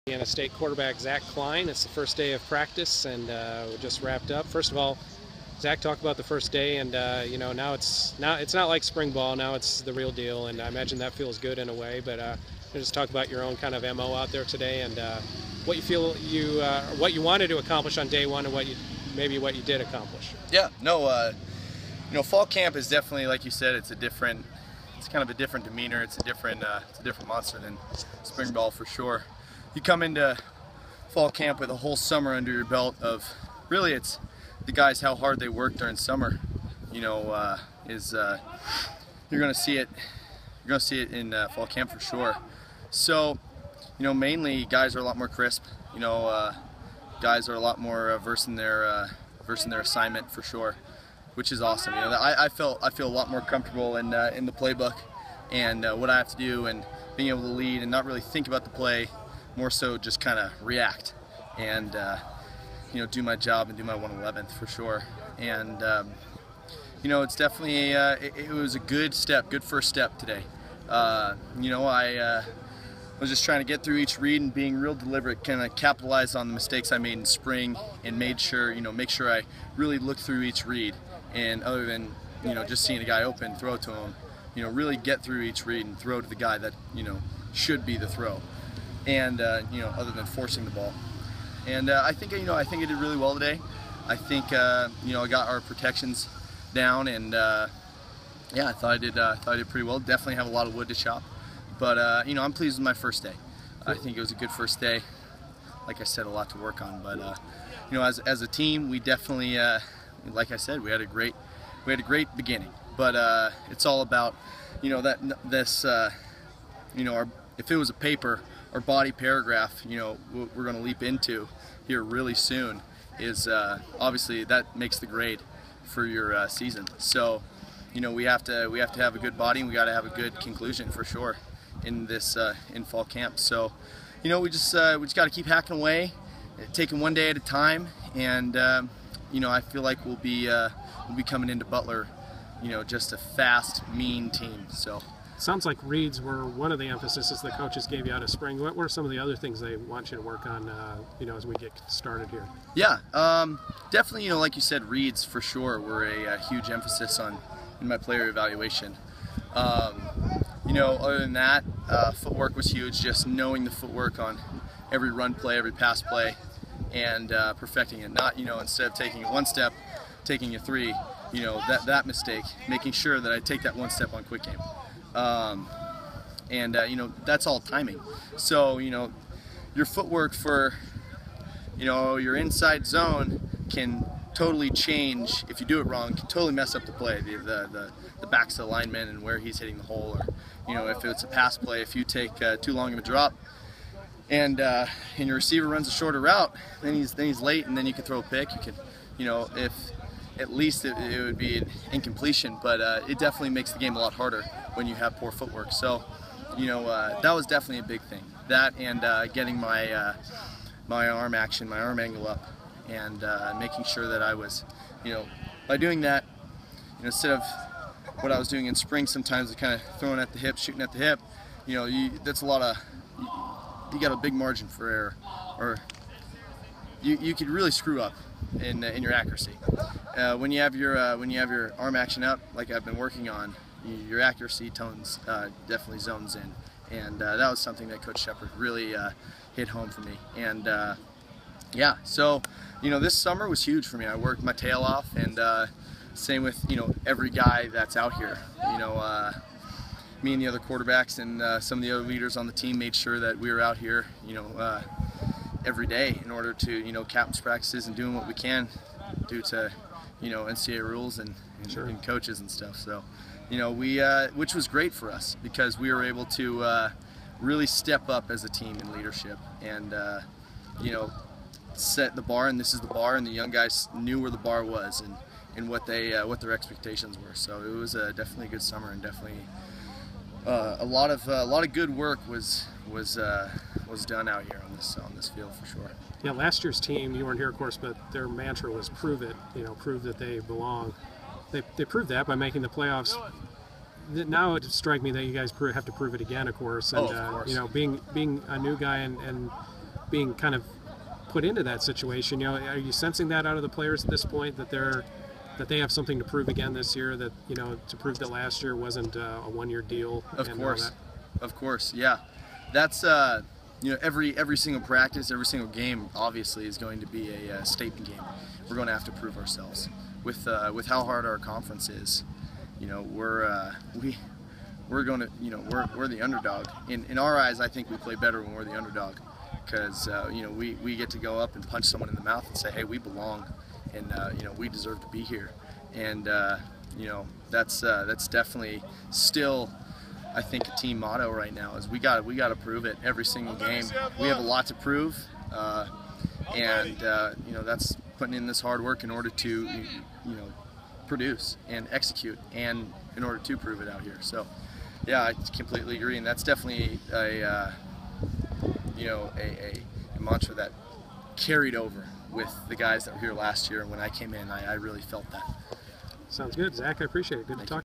Indiana State quarterback Zach Kline. It's the first day of practice, and we just wrapped up. First of all, Zach, talk about the first day, and now it's not like spring ball. Now it's the real deal, and I imagine that feels good in a way. But just talk about your own kind of MO out there today, and what you feel what you wanted to accomplish on day one, and what you did accomplish. Yeah, no, fall camp is definitely, like you said, it's kind of a different demeanor. It's a different monster than spring ball for sure. You come into fall camp with a whole summer under your belt of really it's the guys how hard they work during summer. You're going to see it. You're going to see it in fall camp for sure. So, mainly guys are a lot more crisp. Guys are a lot more versed in their assignment for sure, which is awesome. I feel a lot more comfortable in the playbook and what I have to do, and being able to lead and not really think about the play, more so just kind of react and do my job and do my 111th for sure. And it's definitely it was a good first step today. I was just trying to get through each read and being real deliberate, kind of capitalize on the mistakes I made in spring, and make sure I really looked through each read. And other than just seeing a guy open, throw to him, really get through each read and throw to the guy that should be the throw. And other than forcing the ball. And I think I did really well today. I think I got our protections down, and yeah, I thought I did pretty well. Definitely have a lot of wood to chop, but I'm pleased with my first day. I think it was a good first day. Like I said, a lot to work on, but as a team, we definitely, like I said, we had a great beginning. But it's all about if it was a paper, our body paragraph, we're going to leap into here really soon is obviously that makes the grade for your season. So, we have to have a good body, and we got to have a good conclusion for sure in this in fall camp. So, we just got to keep hacking away, taking one day at a time, and I feel like we'll be coming into Butler, just a fast, mean team. So. Sounds like reads were one of the emphases the coaches gave you out of spring. What were some of the other things they want you to work on, as we get started here? Yeah, definitely, like you said, reads for sure were a huge emphasis in my player evaluation. Other than that, footwork was huge, just knowing the footwork on every run play, every pass play, and perfecting it. Not, instead of taking it one step, taking a three, that mistake, making sure that I take that one step on quick game. That's all timing. So, your footwork for, your inside zone can totally change. If you do it wrong, can totally mess up the play, the backs of the lineman and where he's hitting the hole. Or, if it's a pass play, if you take too long of a drop and your receiver runs a shorter route, then he's late, and then you can throw a pick. You can, if at least it would be an incompletion, but it definitely makes the game a lot harder when you have poor footwork. So, that was definitely a big thing. That and getting my my arm action, my arm angle up, and making sure that I was, by doing that, instead of what I was doing in spring, sometimes kind of throwing at the hip, shooting at the hip, that's a lot of, you got a big margin for error, or you could really screw up in your accuracy. When you have your arm action up, like I've been working on, your accuracy tones definitely zones in, and that was something that Coach Shepard really hit home for me. And yeah, so this summer was huge for me. I worked my tail off, and same with every guy that's out here. Me and the other quarterbacks and some of the other leaders on the team made sure that we were out here, every day in order to, captain's practices and doing what we can due to, NCAA rules and coaches and stuff. So, which was great for us because we were able to really step up as a team in leadership and, set the bar, and this is the bar, and the young guys knew where the bar was and what their expectations were. So it was definitely a good summer, and definitely a lot of good work was done out here on this field for sure. Yeah, last year's team, you weren't here, of course, but their mantra was "Prove it." Prove that they belong. They proved that by making the playoffs. Now it strikes me that you guys have to prove it again, of course. And of course. being a new guy and being kind of put into that situation. You know, are you sensing that out of the players at this point, that they have something to prove again this year, that, you know, to prove that last year wasn't a one-year deal? Of course, yeah. That's you know, every single practice, every single game, obviously, is going to be a statement game. We're going to have to prove ourselves with how hard our conference is. You know, we're going to, you know, we're the underdog. In our eyes, I think we play better when we're the underdog, because you know, we get to go up and punch someone in the mouth and say, hey, we belong, and you know, we deserve to be here. And you know, that's definitely still, I think, a team motto right now, is we got to prove it every single game. We have a lot to prove, and you know, that's putting in this hard work in order to, you know, produce and execute, and in order to prove it out here. So yeah, I completely agree, and that's definitely a you know, a mantra that carried over with the guys that were here last year. And when I came in, I really felt that. Sounds good, Zach. I appreciate it. Good to talk.